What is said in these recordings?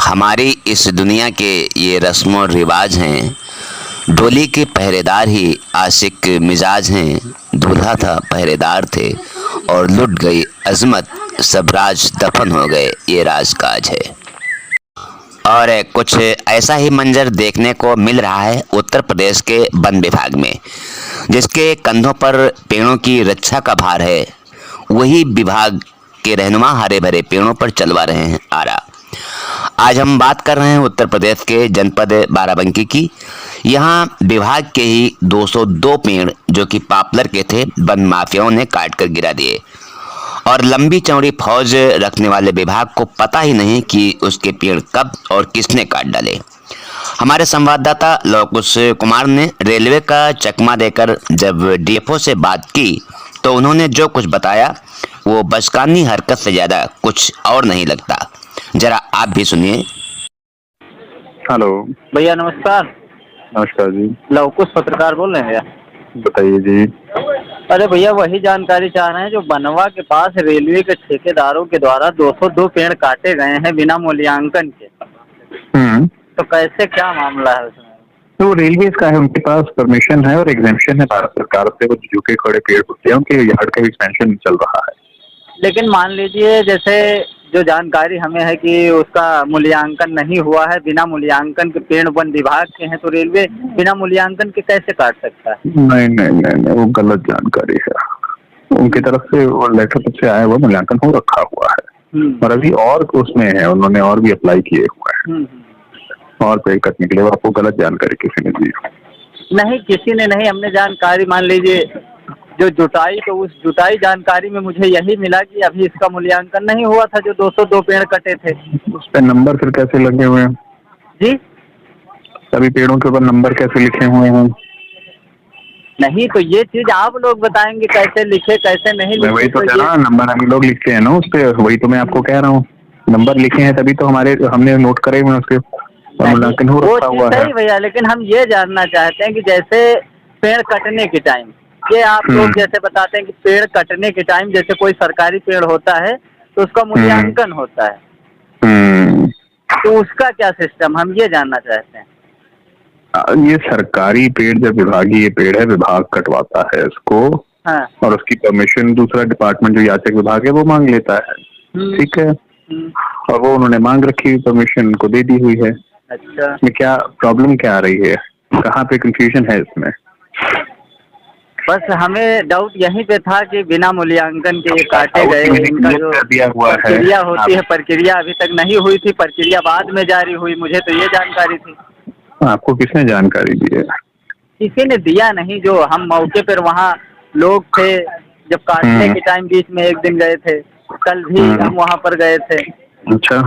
हमारी इस दुनिया के ये रस्म और रिवाज हैं। डोली के पहरेदार ही आशिक मिजाज हैं। दूल्हा था पहरेदार थे और लुट गई अजमत, सब राज दफन हो गए, ये राजकाज है। और कुछ ऐसा ही मंजर देखने को मिल रहा है उत्तर प्रदेश के वन विभाग में, जिसके कंधों पर पेड़ों की रक्षा का भार है। वही विभाग के रहनुमा हरे भरे पेड़ों पर चलवा रहे हैं आरा। आज हम बात कर रहे हैं उत्तर प्रदेश के जनपद बाराबंकी की। यहाँ विभाग के ही 202 पेड़ जो कि पॉपुलर के थे, वन माफियाओं ने काट कर गिरा दिए और लंबी चौड़ी फौज रखने वाले विभाग को पता ही नहीं कि उसके पेड़ कब और किसने काट डाले। हमारे संवाददाता लवकुश कुमार ने रेलवे का चकमा देकर जब डीएफओ से बात की तो उन्होंने जो कुछ बताया वो बचकानी हरकत से ज्यादा कुछ और नहीं लगता। जरा आप भी सुनिए। हेलो भैया नमस्कार। नमस्कार जी, लवकुश पत्रकार बोल रहे हैं भैया। बताइए जी। अरे भैया वही जानकारी चाह रहे हैं जो बनवा के पास रेलवे के ठेकेदारों के द्वारा 202 पेड़ काटे गए हैं बिना मूल्यांकन के। तो कैसे, क्या मामला है उसमें? तो वो रेलवे का है, उनके पास परमिशन है और एग्जाम्पशन है भारत सरकार से। वो झुके खड़े पेड़ होते हैं, उनके यार्ड का एक्सपेंशन चल रहा है। लेकिन मान लीजिए जैसे जो जानकारी हमें है कि उसका मूल्यांकन नहीं हुआ है, बिना मूल्यांकन के पेड़ वन विभाग के हैं, तो रेलवे बिना मूल्यांकन के कैसे काट सकता है? नहीं नहीं नहीं नहीं, वो गलत जानकारी है। उनकी तरफ से वो लेटर तब से आया हुआ, मूल्यांकन हो रखा हुआ है और अभी और उसमें है, उन्होंने और भी अप्लाई किए हुए हैं और पेड़ कटने के लिए। आपको गलत जानकारी किसी ने दी? नहीं, किसी ने नहीं। हमने जानकारी मान लीजिए जो जुटाई, तो उस जुटाई जानकारी में मुझे यही मिला कि अभी इसका मूल्यांकन नहीं हुआ था जो 202 पेड़ कटे थे। उस पे नंबर फिर कैसे लगे हुए हैं जी? सभी पेड़ों के ऊपर नंबर कैसे लिखे हुए हैं? नहीं, तो ये चीज आप लोग बताएंगे कैसे लिखे कैसे नहीं लिखे। वही तो कह रहा हूँ, नंबर हम लोग लिखते हैं ना उस पे, वही तो मैं आपको कह रहा हूँ। नंबर लिखे हैं तभी तो हमने नोट करे हुए उसके मूल्यांकन हो रखा हुआ है। सही भैया, लेकिन हम ये जानना चाहते हैं कि जैसे पेड़ कटने के टाइम, ये आप लोग जैसे बताते हैं कि पेड़ कटने के टाइम जैसे कोई सरकारी पेड़ होता है तो उसका मूल्यांकन होता है, तो उसका क्या सिस्टम, हम ये जानना चाहते हैं। ये सरकारी पेड़ जब विभागीय पेड़ है, विभाग कटवाता है इसको। हाँ। और उसकी परमिशन दूसरा डिपार्टमेंट जो याचक विभाग है वो मांग लेता है। ठीक है, और वो उन्होंने मांग रखी हुई परमिशन, उनको दे दी हुई है। अच्छा, इसमें क्या प्रॉब्लम क्या आ रही है, कहाँ पे कंफ्यूजन है इसमें? बस हमें डाउट यहीं पे था कि बिना मूल्यांकन के काटे गए। इनका जो प्रक्रिया होती है, प्रक्रिया अभी तक नहीं हुई थी, प्रक्रिया बाद में जारी हुई। मुझे तो ये जानकारी थी। आपको किसने जानकारी दी है? किसी ने दिया नहीं। जो हम मौके पर वहाँ लोग थे जब काटने के टाइम, बीच में एक दिन गए थे, कल भी हम वहाँ पर गए थे। अच्छा,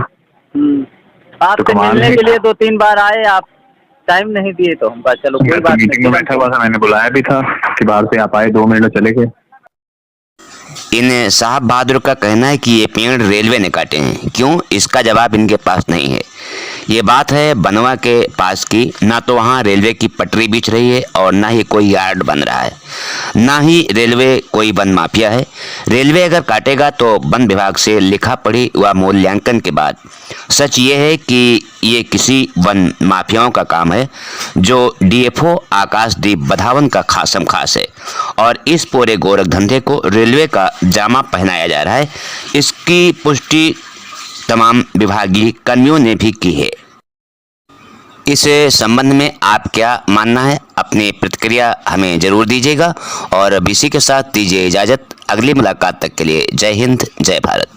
आपसे मिलने के लिए 2-3 बार आए, आप टाइम नहीं दिए तो हम कहा चलो कोई बात नहीं। मीटिंग में बैठा हुआ था, मैंने बुलाया भी था कि बाहर से आप आए, 2 मिनट में चले गए। इन साहब बहादुर का कहना है कि ये पेड़ रेलवे ने काटे हैं। क्यों, इसका जवाब इनके पास नहीं है। ये बात है बनवा के पास की। ना तो वहाँ रेलवे की पटरी बिछ रही है और ना ही कोई यार्ड बन रहा है, ना ही रेलवे कोई वन माफिया है। रेलवे अगर काटेगा तो वन विभाग से लिखा पढ़ी व मूल्यांकन के बाद। सच ये है कि ये किसी वन माफियाओं का काम है जो डीएफओ आकाशदीप बधावन का खासम खास है और इस पूरे गोरख धंधे को रेलवे का जामा पहनाया जा रहा है। इसकी पुष्टि तमाम विभागीय कर्मियों ने भी की है। इस संबंध में आप क्या मानना है, अपनी प्रतिक्रिया हमें जरूर दीजिएगा और इसी के साथ दीजिए इजाज़त। अगली मुलाकात तक के लिए जय हिंद, जय भारत।